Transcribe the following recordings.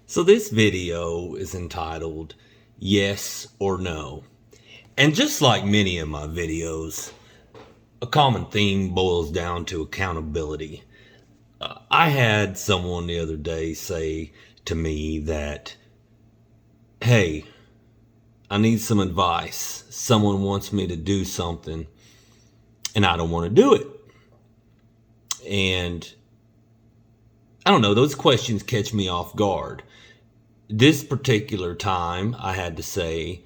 So this video is entitled Yes or No. And just like many of my videos, a common theme boils down to accountability. I had someone the other day say to me that, hey, I need some advice. Someone wants me to do something and I don't want to do it. And I don't know, those questions catch me off guard. This particular time, I had to say,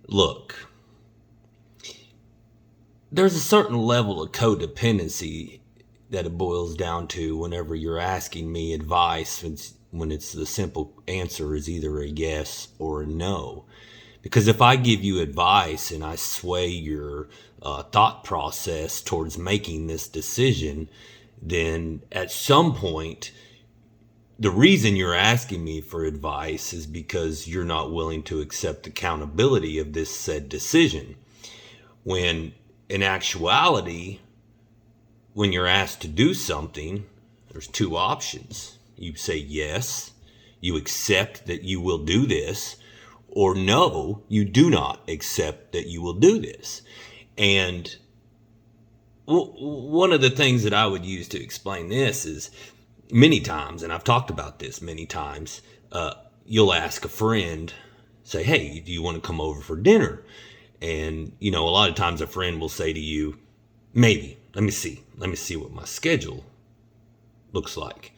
look, there's a certain level of codependency that it boils down to whenever you're asking me advice when it's the simple answer is either a yes or a no. Because if I give you advice and I sway your thought process towards making this decision, then at some point, the reason you're asking me for advice is because you're not willing to accept accountability of this said decision. When in actuality, when you're asked to do something, there's two options. You say yes, you accept that you will do this, or no, you do not accept that you will do this. And one of the things that I would use to explain this is many times, and I've talked about this many times, you'll ask a friend, say, hey, do you want to come over for dinner? And, a lot of times a friend will say to you, maybe, let me see what my schedule looks like.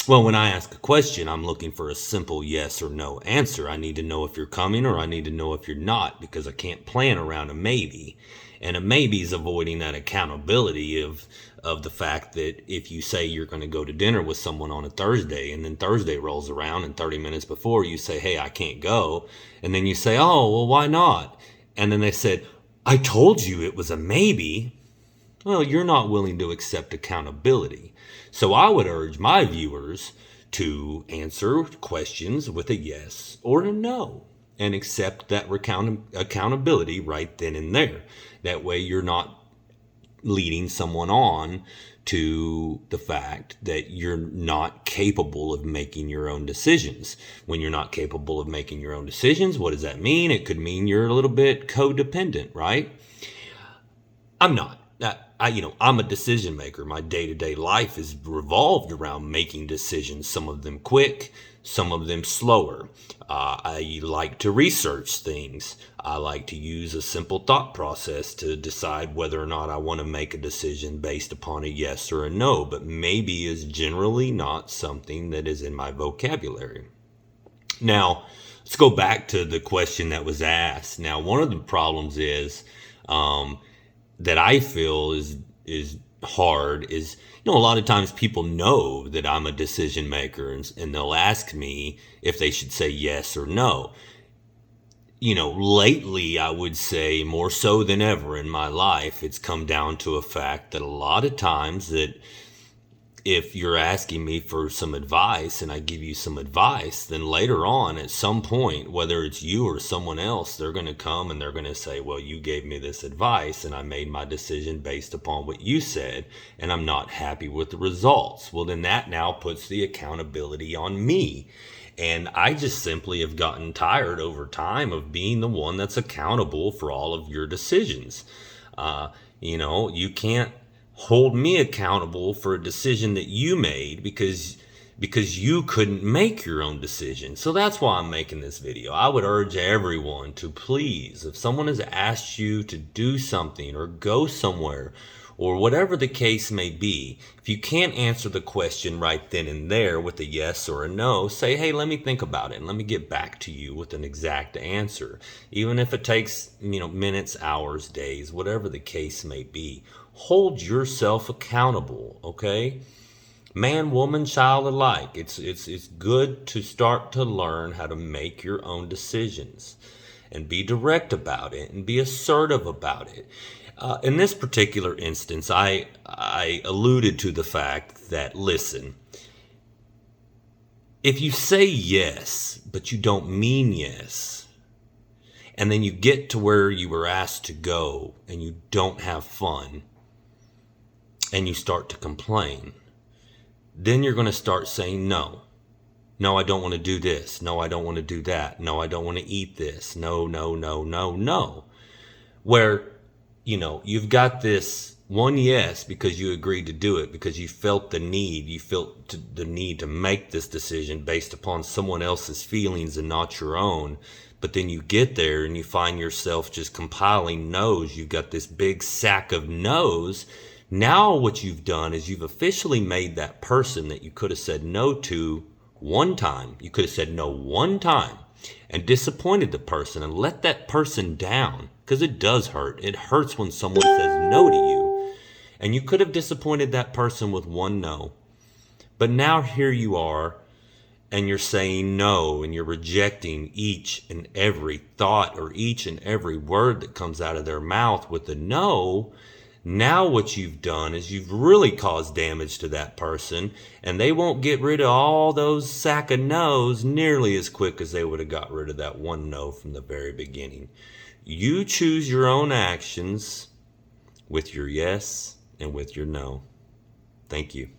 Well, when I ask a question, I'm looking for a simple yes or no answer. I need to know if you're coming or I need to know if you're not, because I can't plan around a maybe. And a maybe is avoiding that accountability of the fact that if you say you're going to go to dinner with someone on a Thursday and then Thursday rolls around and 30 minutes before you say, hey, I can't go. And then you say, oh, well, why not? And then they said, I told you it was a maybe. Well, you're not willing to accept accountability. So I would urge my viewers to answer questions with a yes or a no and accept that accountability right then and there. That way you're not leading someone on to the fact that you're not capable of making your own decisions. When you're not capable of making your own decisions, what does that mean? It could mean you're a little bit codependent, right? I'm not. I'm a decision maker. My day-to-day life is revolved around making decisions, some of them quick, some of them slower. I like to research things. I like to use a simple thought process to decide whether or not I want to make a decision based upon a yes or a no, but maybe is generally not something that is in my vocabulary. Now, let's go back to the question that was asked. Now, one of the problems is that I feel is hard is, a lot of times people know that I'm a decision maker and they'll ask me if they should say yes or no. Lately, I would say more so than ever in my life, it's come down to a fact that a lot of times that if you're asking me for some advice and I give you some advice, then later on at some point, whether it's you or someone else, they're going to come and they're going to say, well, you gave me this advice and I made my decision based upon what you said and I'm not happy with the results. Well, then that now puts the accountability on me. And I just simply have gotten tired over time of being the one that's accountable for all of your decisions. You can't hold me accountable for a decision that you made because you couldn't make your own decision. So that's why I'm making this video. I would urge everyone to please, if someone has asked you to do something or go somewhere or whatever the case may be, if you can't answer the question right then and there with a yes or a no, say, hey, let me think about it and let me get back to you with an exact answer. Even if it takes, minutes, hours, days, whatever the case may be. Hold yourself accountable, okay? Man, woman, child alike. It's good to start to learn how to make your own decisions and be direct about it and be assertive about it. In this particular instance, I alluded to the fact that, listen, if you say yes, but you don't mean yes, and then you get to where you were asked to go and you don't have fun, and you start to complain, then you're going to start saying no. No, I don't want to do this. No, I don't want to do that. No, I don't want to eat this. No, no, no, no, no. Where, you've got this one yes because you agreed to do it, because you felt the need. You felt the need to make this decision based upon someone else's feelings and not your own. But then you get there and you find yourself just compiling no's. You've got this big sack of no's. Now what you've done is you've officially made that person that you could have said no to one time. You could have said no one time and disappointed the person and let that person down, because it does hurt. It hurts when someone says no to you. And you could have disappointed that person with one no. But now here you are, and you're saying no, and you're rejecting each and every thought or each and every word that comes out of their mouth with a no. Now what you've done is you've really caused damage to that person, and they won't get rid of all those sack of no's nearly as quick as they would have got rid of that one no from the very beginning. You choose your own actions with your yes and with your no. Thank you.